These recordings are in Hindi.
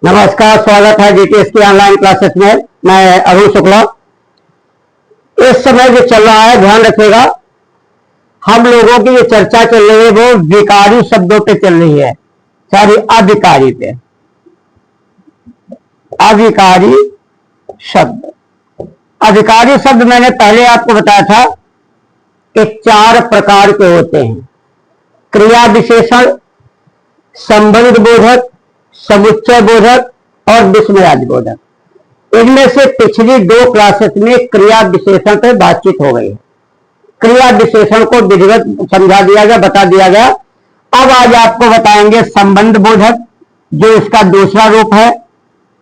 नमस्कार, स्वागत है जीटीएस की ऑनलाइन क्लासेस में। मैं अरुण शुक्ला। इस समय जो चल रहा है, ध्यान रखिएगा, हम लोगों की जो चर्चा चल रही है वो विकारी शब्दों पे चल रही है, सॉरी अविकारी पे। अविकारी शब्द, अविकारी शब्द मैंने पहले आपको बताया था कि 4 प्रकार के होते हैं: क्रिया विशेषण, संबंध बोधक, समुच्चय बोधक और विस्मयादि बोधक। इनमें से पिछली 2 क्लासेस में क्रिया विशेषण पर बातचीत हो गई है। क्रिया विशेषण को विधिवत समझा दिया गया, बता दिया गया। अब आज आपको बताएंगे संबंध बोधक, जो इसका दूसरा रूप है,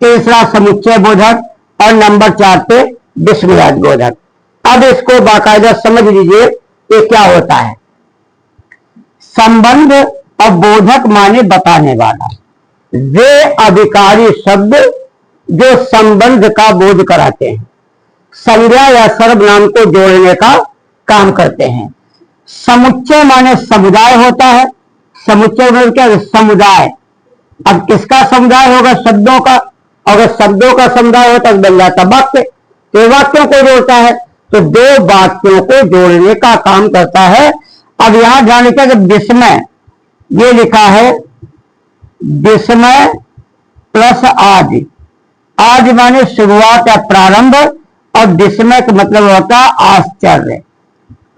तीसरा समुच्चय बोधक और नंबर 4 पे विस्मयादि बोधक। अब इसको बाकायदा समझ लीजिए ये क्या होता है। संबंध और बोधक माने बताने वाला, वे अविकारी शब्द जो संबंध का बोध कराते हैं, संज्ञा या सर्वनाम को जोड़ने का काम करते हैं। समुच्चय माने समुदाय होता है। समुच्चय मतलब क्या? समुदाय। अब किसका समुदाय होगा? शब्दों का। अगर शब्दों का समुदाय होता तो बन जाता वाक्य। तो वाक्यों को जोड़ता है, तो 2 वाक्यों को जोड़ने का काम करता है। अब यहां ध्यान रखिए कि विस्मय, ये लिखा है विस्मय प्लस आज। आज माने शुरुआत या प्रारंभ, और विस्मय का मतलब होता है आश्चर्य।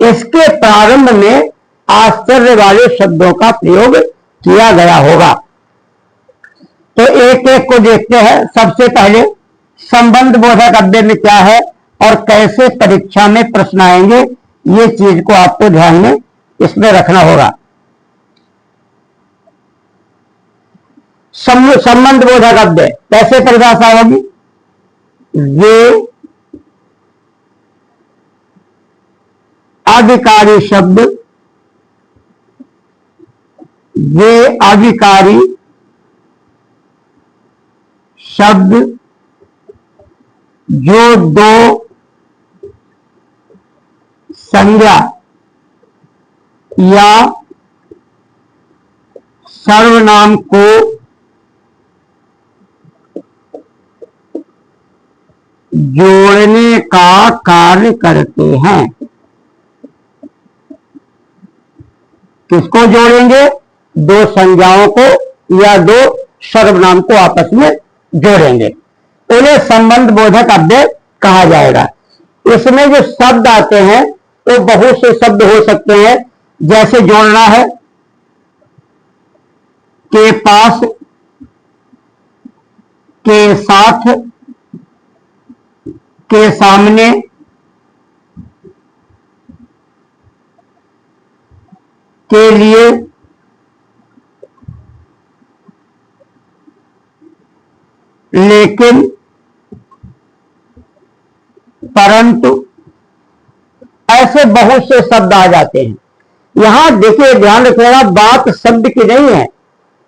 इसके प्रारंभ में आश्चर्य वाले शब्दों का प्रयोग किया गया होगा। तो एक एक को देखते हैं। सबसे पहले संबंध बोधक अव्यय में क्या है और कैसे परीक्षा में प्रश्न आएंगे, ये चीज को आपको ध्यान में इसमें रखना होगा। संबंध बोधक अव्यय कैसे परिभाषा होगी? वे अविकारी शब्द, वे अविकारी शब्द जो 2 संज्ञा या सर्वनाम को जोड़ने का कार्य करते हैं। किसको जोड़ेंगे? 2 संज्ञाओं को या 2 सर्वनाम को आपस में जोड़ेंगे, उन्हें संबंध बोधक अव्यय कहा जाएगा। इसमें जो शब्द आते हैं तो बहुत से शब्द हो सकते हैं, जैसे जोड़ना है के पास, के साथ, के सामने, के लिए, लेकिन, परंतु, ऐसे बहुत से शब्द आ जाते हैं। यहां देखिए, ध्यान रखिएगा, बात शब्द की नहीं है,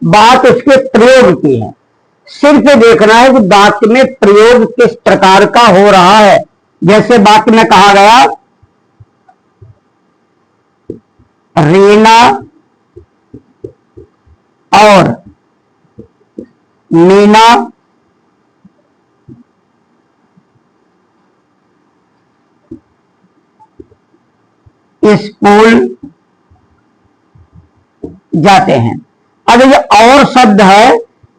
बात उसके प्रयोग की है। सिर्फ देखना है कि वाक्य में प्रयोग किस प्रकार का हो रहा है। जैसे वाक्य में कहा गया रीना और मीना स्कूल जाते हैं। अब ये और शब्द है,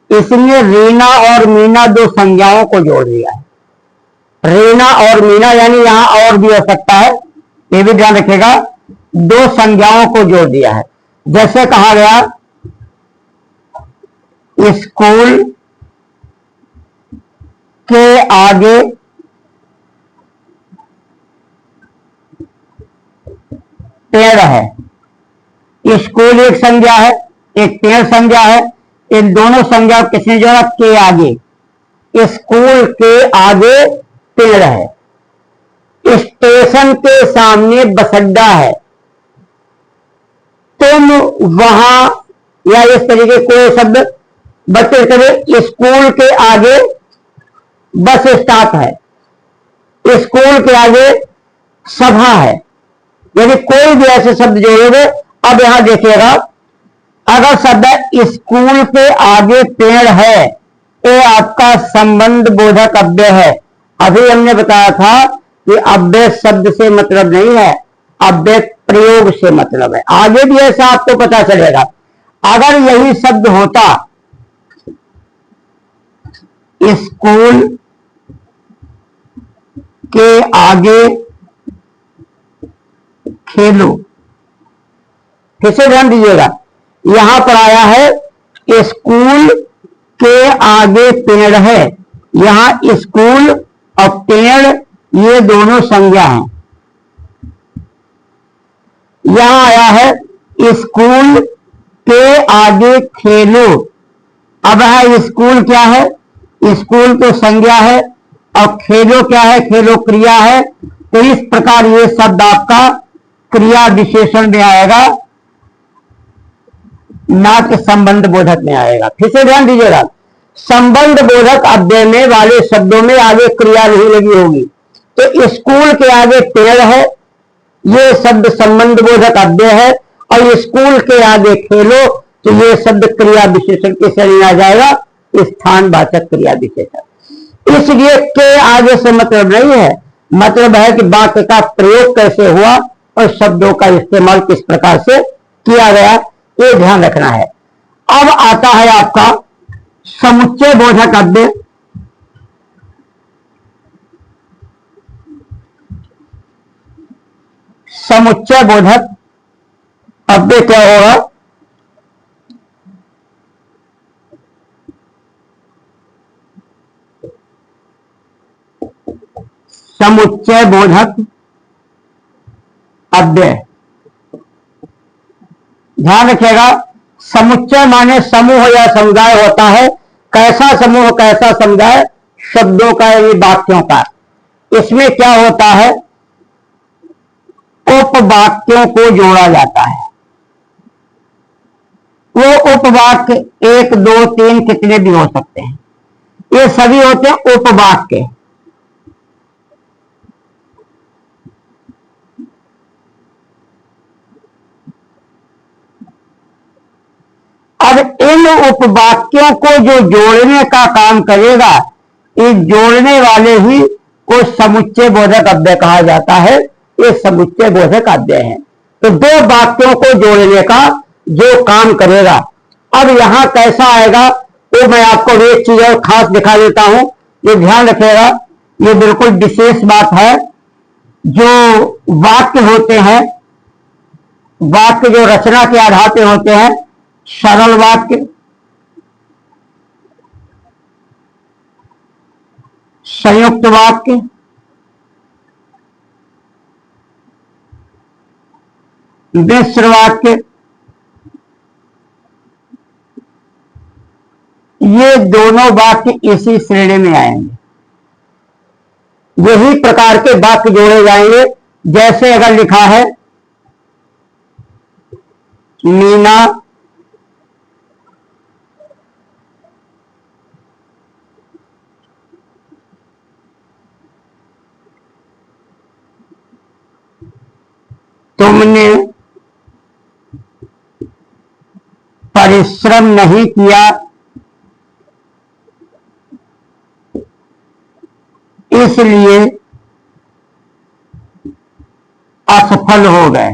इसमें रीना और मीना 2 संज्ञाओं को जोड़ दिया है। रीना और मीना यानी यहां और भी हो सकता है, ये भी ध्यान रखिएगा। 2 संज्ञाओं को जोड़ दिया है। जैसे कहा गया स्कूल के आगे पेड़ है। स्कूल एक संज्ञा है, एक पेड़ संज्ञा है। इन दोनों संज्ञा किसने जोड़ा? के आगे। स्कूल के आगे पेड़ है। स्टेशन के सामने बस अड्डा है। तुम वहां, या इस तरीके कोई शब्द बच्चे करें। स्कूल के आगे बस स्टॉप है। स्कूल के आगे सभा है। यानी कोई भी ऐसे शब्द जोड़ोगे। अब यहां देखिएगा, अगर शब्द स्कूल के आगे पेड़ है ये आपका संबंध बोधक अव्यय है। अभी हमने बताया था कि अव्यय शब्द से मतलब नहीं है, अव्यय प्रयोग से मतलब है। आगे भी ऐसा आपको पता चलेगा। अगर यही शब्द होता स्कूल के आगे खेलो, फिर से ध्यान दीजिएगा, यहां पर आया है स्कूल के आगे पेड़ है। यहां स्कूल और पेड़ ये दोनों संज्ञा हैं। यहां आया है स्कूल के आगे खेलो। अब है स्कूल क्या है, स्कूल तो संज्ञा है और खेलो क्या है, खेलो क्रिया है। तो इस प्रकार ये शब्द आपका क्रिया विशेषण में आएगा, ना कि संबंध बोधक में आएगा। फिर से ध्यान दीजिएगा, संबंध बोधक अव्यय में वाले शब्दों में आगे क्रिया नहीं लगी होगी। तो स्कूल के आगे पेड़ है, ये शब्द संबंध बोधक अव्यय है, और स्कूल के आगे खेलो तो ये शब्द क्रिया विशेषण के श्रेणी में आ जाएगा, स्थानवाचक क्रिया विशेषण। इसलिए के आगे से मतलब नहीं है, मतलब है कि वाक्य का प्रयोग कैसे हुआ और शब्दों का इस्तेमाल किस प्रकार से किया गया, ये ध्यान रखना है। अब आता है आपका समुच्चय बोधक अव्यय। समुच्चय बोधक अव्यय क्या होगा, समुच्चय बोधक अव्यय, ध्यान रखिएगा, समुच्चय माने समूह या समुदाय होता है। कैसा समूह कैसा समुदाय, शब्दों का या वाक्यों का। इसमें क्या होता है, उपवाक्यों को जोड़ा जाता है। वो उपवाक्य 1 2 3 कितने भी हो सकते हैं, ये सभी होते हैं उपवाक्य। अब इन उपवाक्यों को जो जोड़ने का काम करेगा, इस जोड़ने वाले ही को समुच्चय बोधक अव्यय कहा जाता है। ये समुच्चय बोधक अव्यय है। तो दो वाक्यों को जोड़ने का जो काम करेगा। अब यहां कैसा आएगा तो मैं आपको एक चीज और खास दिखा देता हूं, ये ध्यान रखिएगा, ये बिल्कुल विशेष बात है। जो वाक्य होते हैं, वाक्य जो रचना के आधार पे होते हैं, सरल वाक्य, संयुक्त वाक्य, मिश्र वाक्य, ये दोनों वाक्य इसी श्रेणी में आएंगे। यही प्रकार के वाक्य जोड़े जाएंगे। जैसे अगर लिखा है मीना तुमने परिश्रम नहीं किया इसलिए असफल हो गए।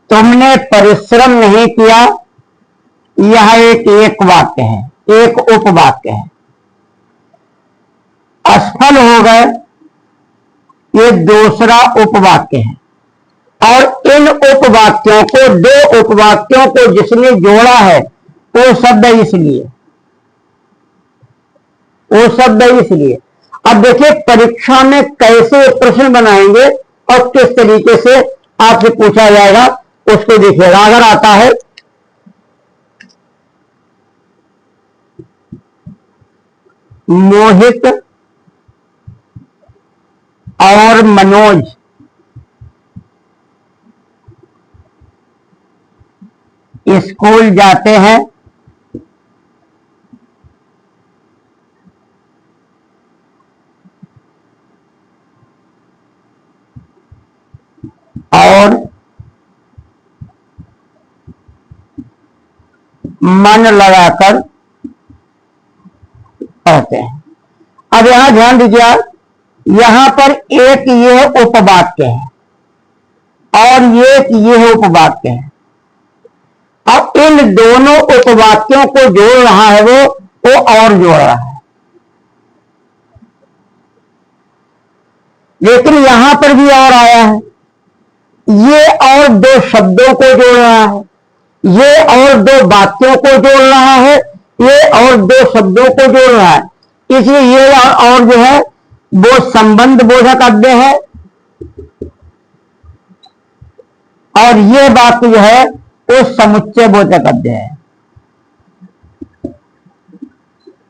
तुमने परिश्रम नहीं किया, यह एक वाक्य है, एक उपवाक्य है। असफल हो गए, ये दूसरा उपवाक्य है। और इन उपवाक्यों को, दो उपवाक्यों को जिसने जोड़ा है वो शब्द इसलिए, वो शब्द इसलिए। अब देखिए परीक्षा में कैसे प्रश्न बनाएंगे और किस तरीके से आपसे पूछा जाएगा, उसको देखिएगा। अगर आता है मोहित और मनोज स्कूल जाते हैं और मन लगाकर पढ़ते हैं। अब यहां ध्यान दीजिए, यहां पर एक ये उपवाक्य है और ये उपवाक्य है। अब इन दोनों उपवाक्यों को जोड़ रहा है वो और जोड़ रहा है, लेकिन यहां पर भी और आया है, ये और दो शब्दों को जोड़ रहा है, ये और दो वाक्यों को जोड़ रहा है, ये और दो शब्दों को जोड़ रहा है। इसलिए ये और जो है वो संबंध बोधक अव्यय है और ये वाक्य जो है वो समुच्चय बोधक अव्यय है।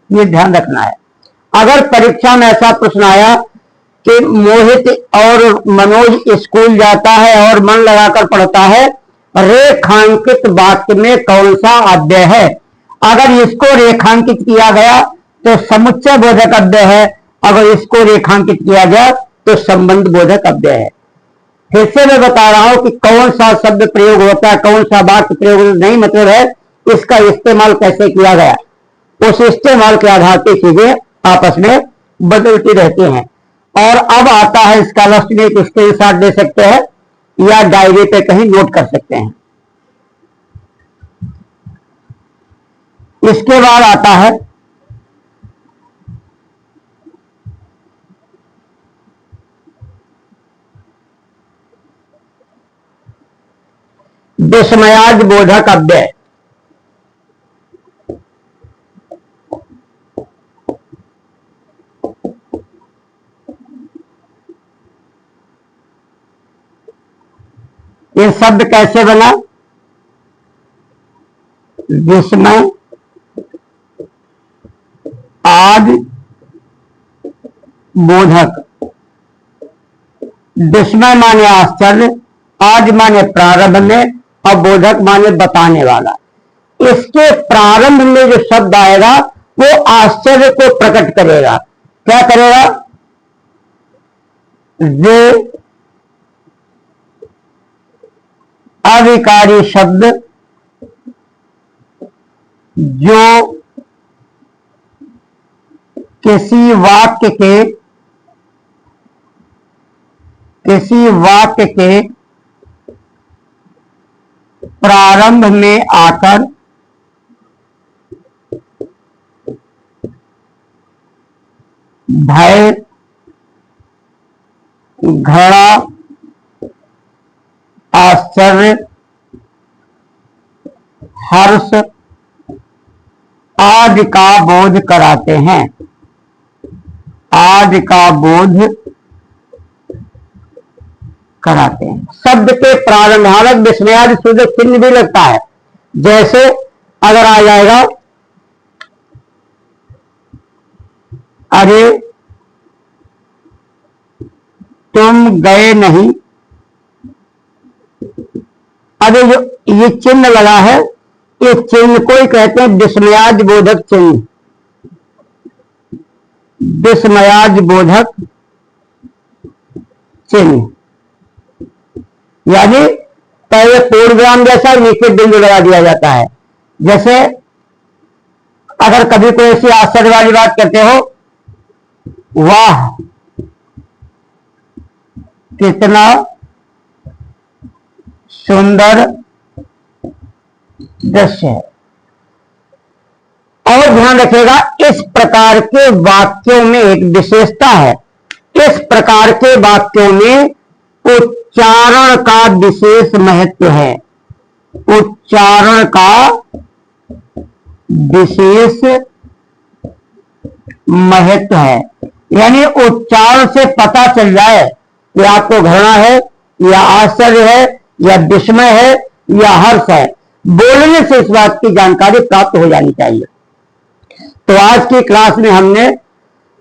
ये ध्यान रखना है। अगर परीक्षा में ऐसा प्रश्न आया कि मोहित और मनोज स्कूल जाता है और मन लगाकर पढ़ता है, रेखांकित वाक्य में कौन सा अव्यय है, अगर इसको रेखांकित किया गया तो समुच्चय बोधक अव्यय है, अगर इसको रेखांकित किया गया तो संबंध बोधक अव्यय है। फिर से मैं बता रहा हूं कि कौन सा शब्द प्रयोग होता है, कौन सा वाक्य प्रयोग नहीं मतलब है, इसका इस्तेमाल कैसे किया गया, उस इस्तेमाल के आधार पर चीजें आपस में बदलती रहती हैं। और अब आता है इसका लास्ट में एक स्क्रीनशॉट दे सकते हैं या डायरी पे कहीं नोट कर सकते हैं। इसके बाद आता है विस्मयाज बोधक अव्यय। ये शब्द कैसे बना, विस्मय आज बोधक। विस्मय माने आश्चर्य, आज माने प्रारंभ में, और बोधक माने बताने वाला। इसके प्रारंभ में जो शब्द आएगा वो आश्चर्य को प्रकट करेगा। क्या करेगा, वे अविकारी शब्द जो किसी वाक्य के प्रारंभ में आकर भय, घृणा, आश्चर्य, हर्ष आदि का बोध कराते हैं, आदि का बोध कराते हैं। शब्द के प्रारंभ, हालांकि विस्मयादि सूचक चिन्ह भी लगता है, जैसे अगर आ जाएगा अरे तुम गए नहीं, अरे जो ये चिन्ह लगा है, इस चिन्ह को ही कहते हैं विस्मयाज बोधक चिन्ह। विस्मयाज बोधक चिन्ह यानी पहले पूर्णविराम जैसा नीचे बिंदु लगा दिया जाता है। जैसे अगर कभी कोई ऐसी आश्चर्य वाली बात करते हो, वाह कितना सुंदर दृश्य है। और ध्यान रखिएगा, इस प्रकार के वाक्यों में एक विशेषता है, इस प्रकार के वाक्यों में उच्चारण का विशेष महत्व है, उच्चारण का विशेष महत्व है। यानी उच्चारण से पता चल जाए कि आपको घृणा है या आश्चर्य है या विस्मय है या हर्ष है, बोलने से इस बात की जानकारी प्राप्त हो जानी चाहिए। तो आज की क्लास में हमने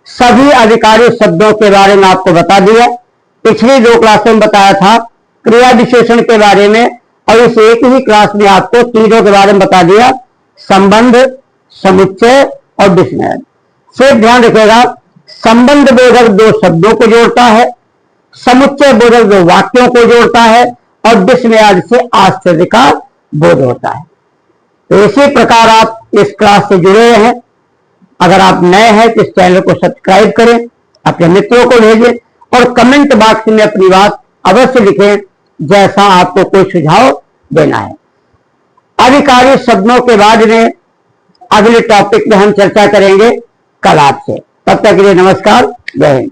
सभी अधिकारी शब्दों के बारे में आपको बता दिया। पिछली 2 क्लासों में बताया था क्रिया विशेषण के बारे में, और इस एक ही क्लास में आपको तीनों के बारे में बता दिया, संबंध, समुच्चय और विस्मय। फिर ध्यान रखिएगा, संबंध बोधक 2 शब्दों को जोड़ता है, समुच्चय बोधक 2 वाक्यों को जोड़ता है, और विस्मयादि से आश्चर्य का बोध होता है। तो इसी प्रकार आप इस क्लास से जुड़े हैं। अगर आप नए हैं तो इस चैनल को सब्सक्राइब करें, अपने मित्रों को भेजें और कमेंट बॉक्स में अपनी बात अवश्य लिखें जैसा आपको कोई सुझाव देना है। अधिकारी शब्दों के बाद में अगले टॉपिक में हम चर्चा करेंगे कल आपसे। तब तक के लिए नमस्कार, जय हिंद।